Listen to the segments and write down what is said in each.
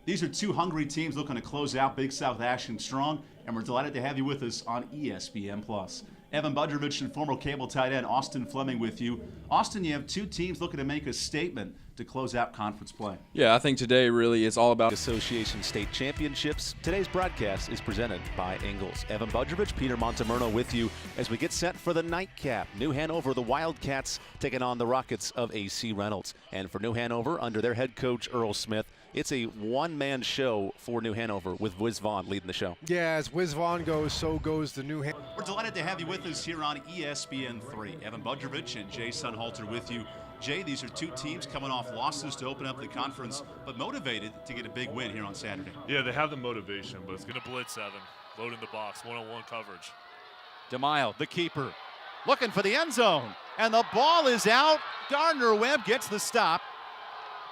These are two hungry teams looking to close out Big South action strong, and we're delighted to have you with us on ESPN+. Evan Budrovich and former cable tight end Austin Fleming with you. Austin, you have two teams looking to make a statement to close out conference play. Yeah, I think today really is all about Association State Championships. Today's broadcast is presented by Ingles. Evan Budrovich, Peter Montemurno with you as we get set for the nightcap. New Hanover, the Wildcats, taking on the Rockets of A.C. Reynolds. And for New Hanover, under their head coach Earl Smith, it's a one-man show for New Hanover with Wiz Vaughn leading the show. Yeah, as Wiz Vaughn goes, so goes the New Hanover. We're delighted to have you with us here on ESPN3. Evan Budrovich and Jay Sunhalter with you. Jay, these are two teams coming off losses to open up the conference, but motivated to get a big win here on Saturday. Yeah, they have the motivation, but it's going to blitz Evan. Loading the box, one-on-one coverage. DeMille, the keeper, looking for the end zone, and the ball is out. Gardner-Webb gets the stop.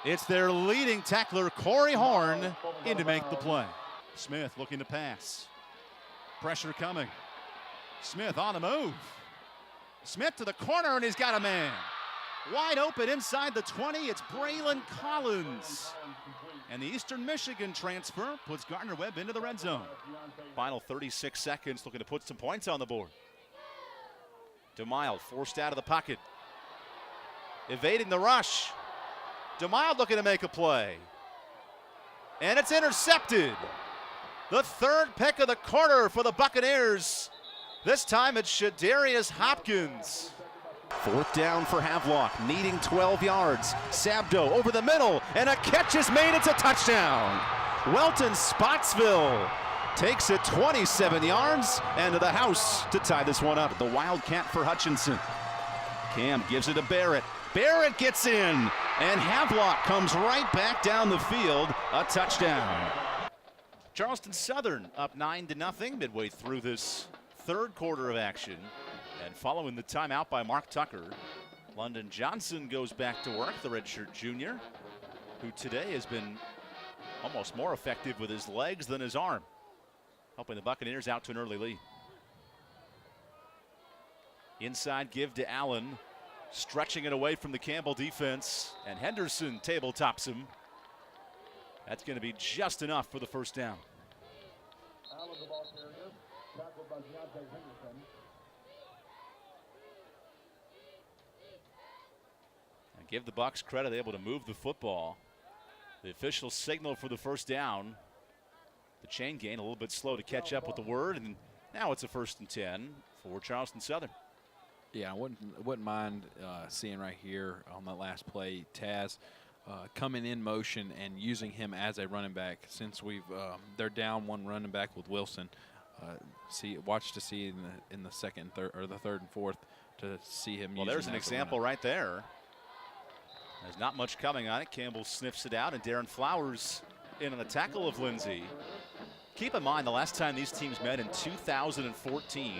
It's their leading tackler, Corey Horn, in to make the play. Smith looking to pass. Pressure coming. Smith on the move. Smith to the corner, and he's got a man. Wide open inside the 20, it's Braylon Collins. And the Eastern Michigan transfer puts Gardner-Webb into the red zone. Final 36 seconds, looking to put some points on the board. DeMille forced out of the pocket. Evading the rush. DeMille looking to make a play. And it's intercepted. The third pick of the quarter for the Buccaneers. This time it's Shadarius Hopkins. Fourth down for Havelock, needing 12 yards. Sabdo over the middle, and a catch is made. It's a touchdown. Welton Spotsville takes it 27 yards and to the house to tie this one up. The Wildcat for Hutchinson. Cam gives it to Barrett. Barrett gets in, and Havelock comes right back down the field. A touchdown. Charleston Southern up 9-0 midway through this third quarter of action. And following the timeout by Mark Tucker, London Johnson goes back to work, the redshirt junior, who today has been almost more effective with his legs than his arm, helping the Buccaneers out to an early lead. Inside give to Allen, stretching it away from the Campbell defense, and Henderson tabletops him. That's going to be just enough for the first down. And give the Bucs credit, able to move the football. The official signal for the first down. The chain gain a little bit slow to catch up with the word, and now it's a 1st and 10 for Charleston Southern. Yeah, I wouldn't mind seeing right here on that last play, Taz coming in motion and using him as a running back. Since they're down one running back with Wilson, watch to see in the second, third, or the third and fourth to see him. Well, there's an example right there. There's not much coming on it. Campbell sniffs it out, and Darren Flowers in on the tackle of Lindsey. Keep in mind, the last time these teams met in 2014,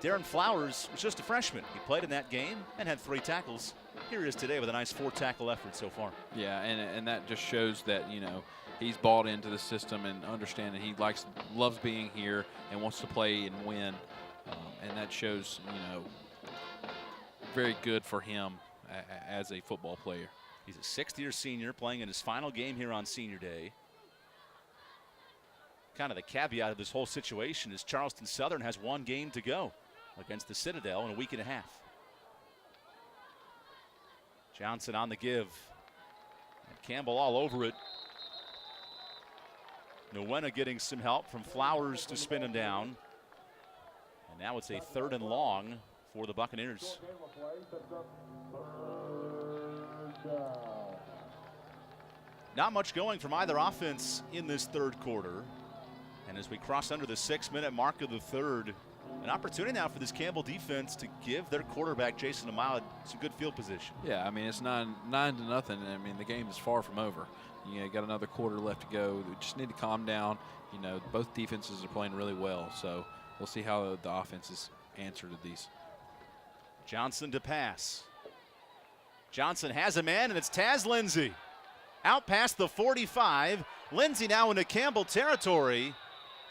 Darren Flowers was just a freshman. He played in that game and had 3 tackles. Here he is today with a nice 4-tackle effort so far. Yeah, and that just shows that, you know, he's bought into the system and understanding he loves being here and wants to play and win. And that shows, you know, very good for him as a football player. He's a 6th-year senior playing in his final game here on Senior Day. Kind of the caveat of this whole situation is Charleston Southern has 1 game to go against the Citadel in a week and a half. Johnson on the give. And Campbell all over it. Nowena getting some help from Flowers to spin him down. And now it's a 3rd and long for the Buccaneers. Not much going from either offense in this third quarter. And as we cross under the 6-minute mark of the third, an opportunity now for this Campbell defense to give their quarterback, Jason DeMille, some good field position. Yeah, I mean, it's 9-0. I mean, the game is far from over. You know, got another quarter left to go. We just need to calm down. You know, both defenses are playing really well, so we'll see how the offenses answer to these. Johnson to pass. Johnson has a man, and it's Taz Lindsey. Out past the 45. Lindsey now into Campbell territory.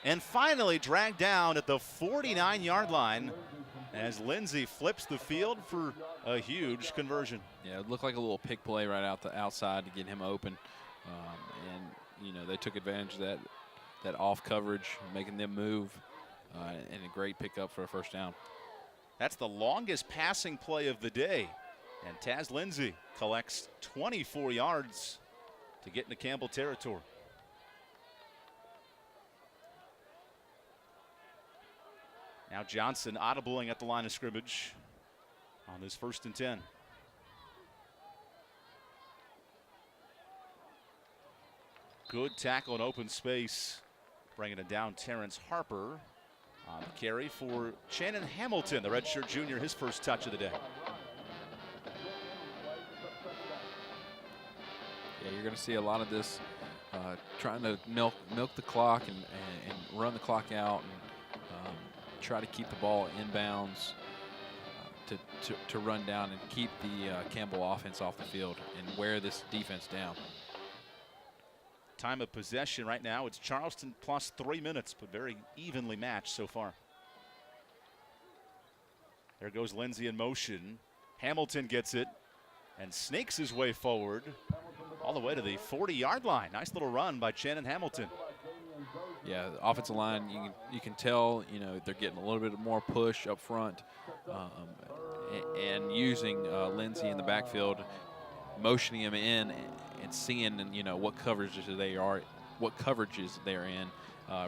And finally dragged down at the 49-yard line as Lindsey flips the field for a huge conversion. Yeah, it looked like a little pick play right out the outside to get him open. And they took advantage of that off coverage, making them move, and a great pickup for a first down. That's the longest passing play of the day. And Taz Lindsay collects 24 yards to get into Campbell territory. Now Johnson audibling at the line of scrimmage on this 1st and 10. Good tackle in open space, bringing it down. Terrence Harper on the carry for Shannon Hamilton, the redshirt junior, his first touch of the day. Yeah, you're going to see a lot of this, trying to milk the clock and run the clock out and try to keep the ball inbounds to run down and keep the Campbell offense off the field and wear this defense down. Time of possession right now, it's Charleston plus 3 minutes, but very evenly matched so far. There goes Lindsay in motion. Hamilton gets it and snakes his way forward all the way to the 40-yard line. Nice little run by Shannon Hamilton. Yeah, the offensive line, you can tell, they're getting a little bit more push up front, and using Lindsay in the backfield, motioning him in and seeing what coverages they're in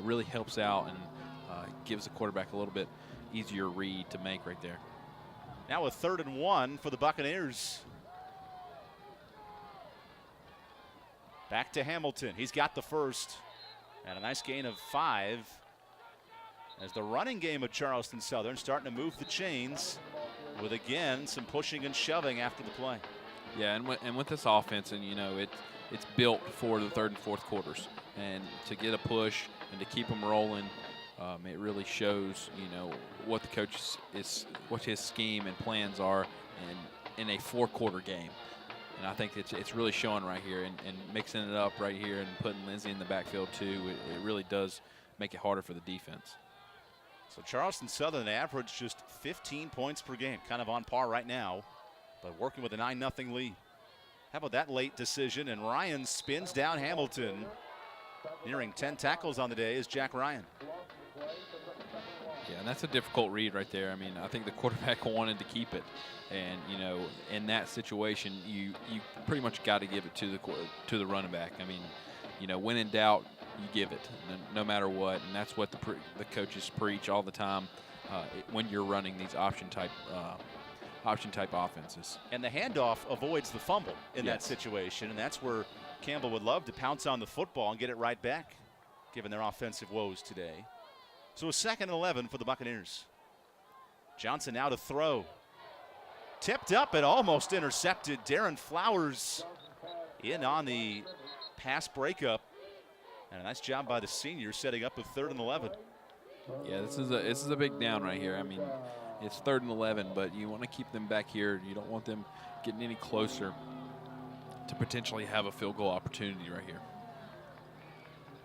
really helps out and gives the quarterback a little bit easier read to make right there. Now a 3rd and 1 for the Buccaneers. Back to Hamilton. He's got the first. And a nice gain of 5 as the running game of Charleston Southern starting to move the chains with, again, some pushing and shoving after the play. Yeah, and with this offense, and it's built for the 3rd and 4th quarters, and to get a push and to keep them rolling, it really shows what the coach what his scheme and plans are, and in a 4-quarter game. And I think it's really showing right here, and mixing it up right here and putting Lindsay in the backfield too. It really does make it harder for the defense. So Charleston Southern averaged just 15 points per game, kind of on par right now, but working with a 9-0 lead. How about that late decision? And Ryan spins down Hamilton. Nearing 10 tackles on the day is Jack Ryan. Yeah, and that's a difficult read right there. I mean, I think the quarterback wanted to keep it. And, in that situation, you pretty much got to give it to the running back. I mean, when in doubt, you give it, no matter what. And that's what the coaches preach all the time when you're running these option type offenses. And the handoff avoids the fumble in that situation, and that's where Campbell would love to pounce on the football and get it right back, given their offensive woes today. So a 2nd and 11 for the Buccaneers. Johnson now to throw. Tipped up and almost intercepted. Darren Flowers in on the pass breakup. And a nice job by the senior setting up a 3rd and 11. Yeah, this is a big down right here. I mean, it's 3rd and 11, but you want to keep them back here. You don't want them getting any closer to potentially have a field goal opportunity right here.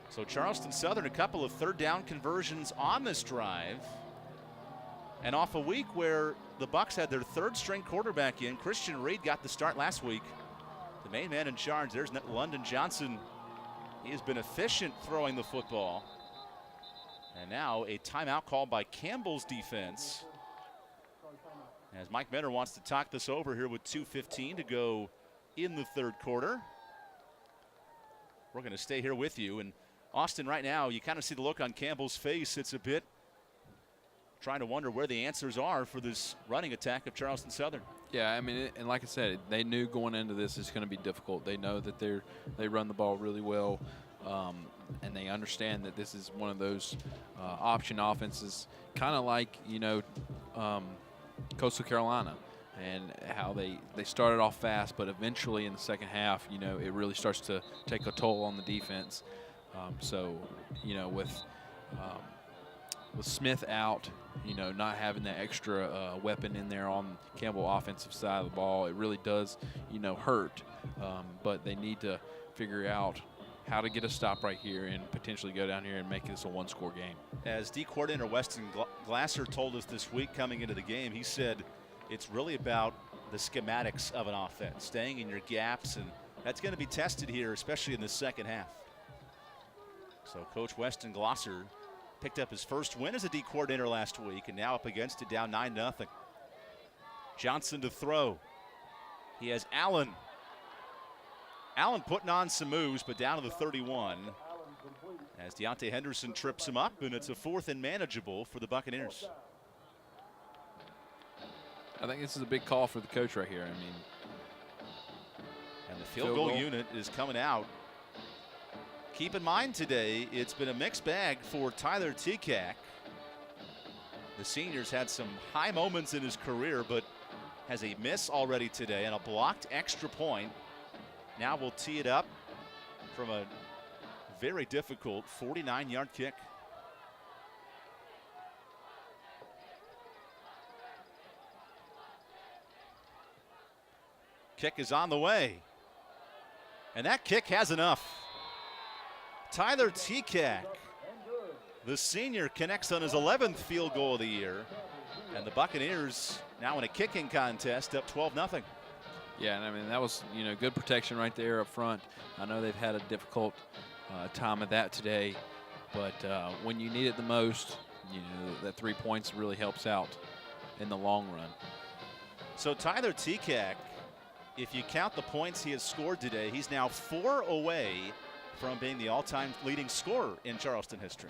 So Charleston Southern, a couple of 3rd down conversions on this drive. And off a week where the Bucs had their 3rd string quarterback in, Christian Reed got the start last week. The main man in charge, there's London Johnson. He has been efficient throwing the football. And now a timeout called by Campbell's defense, as Mike Mentor wants to talk this over here with 2:15 to go in the 3rd quarter. We're going to stay here with you. And Austin, right now, you kind of see the look on Campbell's face. It's a bit trying to wonder where the answers are for this running attack of Charleston Southern. Yeah, I mean, and like I said, they knew going into this it's going to be difficult. They know that they run the ball really well, and they understand that this is one of those option offenses, kind of like Coastal Carolina, and how they started off fast, but eventually in the second half, it really starts to take a toll on the defense. With Smith out, not having that extra weapon in there on Campbell offensive side of the ball, it really does, hurt. But they need to figure out how to get a stop right here and potentially go down here and make this a 1-score game. As D coordinator Weston Glasser told us this week coming into the game, he said it's really about the schematics of an offense, staying in your gaps and That's going to be tested here, especially in the second half. So Coach Weston Glosser picked up his first win as a D coordinator last week, and now up against it, down 9-0. Johnson to throw. He has Allen. Allen putting on some moves, but down to the 31. As Deontay Henderson trips him up, and it's a 4th and manageable for the Buccaneers. I think this is a big call for the coach right here. I mean, and the field goal unit is coming out. Keep in mind today, it's been a mixed bag for Tyler Tekak. The senior's had some high moments in his career, but has a miss already today and a blocked extra point. Now we'll tee it up from a very difficult 49-yard kick. Kick is on the way. And that kick has enough. Tyler Tekak, the senior, connects on his 11th field goal of the year. And the Buccaneers now in a kicking contest up 12-0. Yeah, and I mean, that was, good protection right there up front. I know they've had a difficult time of that today, but when you need it the most, that 3 points really helps out in the long run. So Tyler Tekak, if you count the points he has scored today, he's now 4 away from being the all-time leading scorer in Charleston history.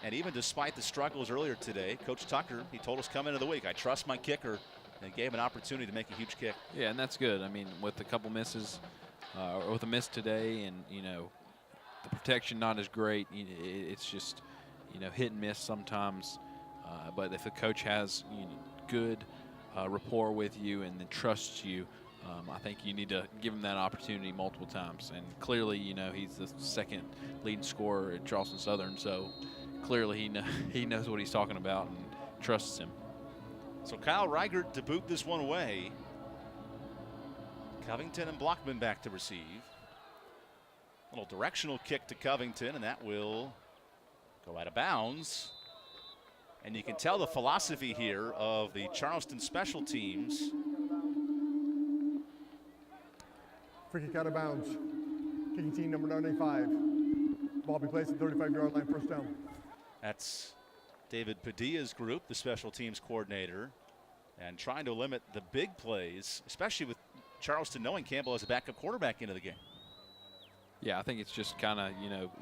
And even despite the struggles earlier today, Coach Tucker, he told us coming into the week, I trust my kicker, and gave an opportunity to make a huge kick. Yeah, and that's good. I mean, with a couple misses, or with a miss today, and, the protection not as great, it's just, hit and miss sometimes. But if a coach has good rapport with you and then trusts you, I think you need to give him that opportunity multiple times. And clearly, he's the second leading scorer at Charleston Southern, so clearly he knows what he's talking about and trusts him. So Kyle Reichert to boot this one away. Covington and Blockman back to receive. A little directional kick to Covington, and that will go out of bounds. And you can tell the philosophy here of the Charleston special teams. Free kick out of bounds. Kicking team number 95. Ball be placed at 35-yard line, first down. That's David Padilla's group, the special teams coordinator, and trying to limit the big plays, especially with Charleston knowing Campbell as a backup quarterback into the game. Yeah, I think it's just kind of,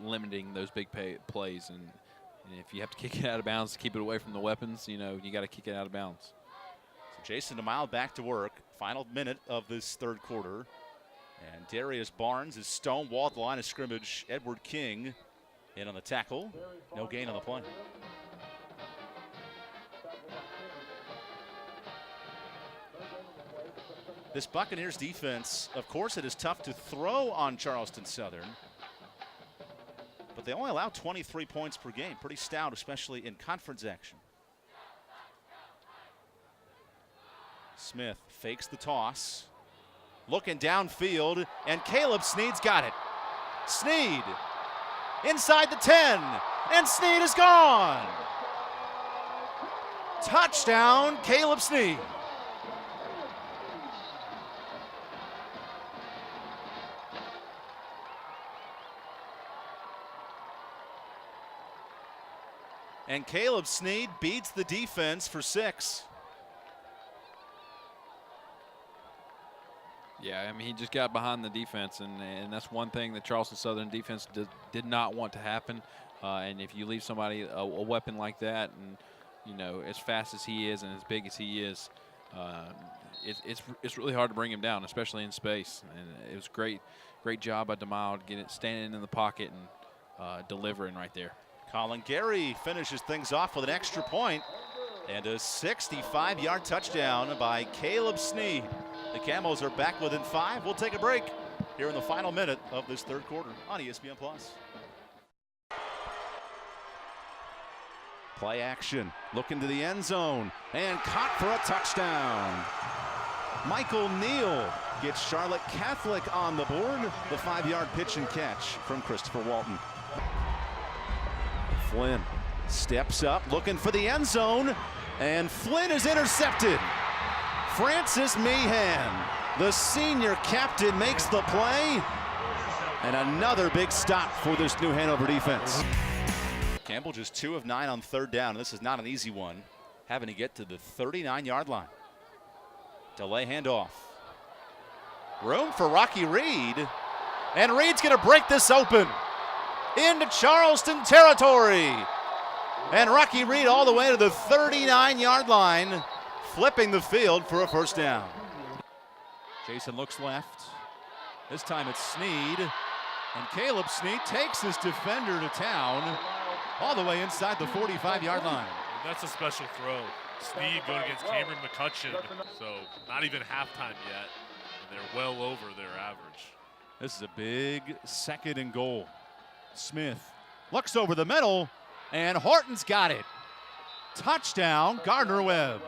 limiting those big plays. And if you have to kick it out of bounds to keep it away from the weapons, you got to kick it out of bounds. So Jason DeMille back to work. Final minute of this third quarter. And Darius Barnes is stonewalled at the line of scrimmage. Edward King in on the tackle. No gain on the play. This Buccaneers defense, of course, it is tough to throw on Charleston Southern, but they only allow 23 points per game. Pretty stout, especially in conference action. Smith fakes the toss, looking downfield, and Caleb Snead's got it. Snead inside the 10, and Snead is gone. Touchdown, Caleb Snead. And Caleb Snead beats the defense for 6. Yeah, I mean, he just got behind the defense, and that's one thing the Charleston Southern defense did not want to happen. And if you leave somebody a weapon like that, and as fast as he is and as big as he is, it's really hard to bring him down, especially in space. And it was great job by DeMille standing in the pocket and delivering right there. Colin Gary finishes things off with an extra point and a 65-yard touchdown by Caleb Snead. The Camels are back within 5. We'll take a break here in the final minute of this third quarter on ESPN+. Play action, looking to the end zone, and caught for a touchdown. Michael Neal gets Charlotte Catholic on the board. The 5-yard pitch and catch from Christopher Walton. Flynn steps up, looking for the end zone, and Flynn is intercepted. Francis Mahan The senior captain makes the play. And another big stop for this New Hanover defense. Campbell just 2 of 9 on third down. This is not an easy one. Having to get to the 39-yard line. Delay handoff. Room for Rocky Reed. And Reed's going to break this open. Into Charleston territory. And Rocky Reed all the way to the 39-yard line, flipping the field for a first down. Jason looks left. This time it's Sneed. And Caleb Sneed takes his defender to town all the way inside the 45-yard line. That's a special throw. Sneed going against Cameron McCutcheon. So not even halftime yet. And they're well over their average. This is a big 2nd and goal. Smith looks over the middle, and Horton's got it. Touchdown, Gardner-Webb.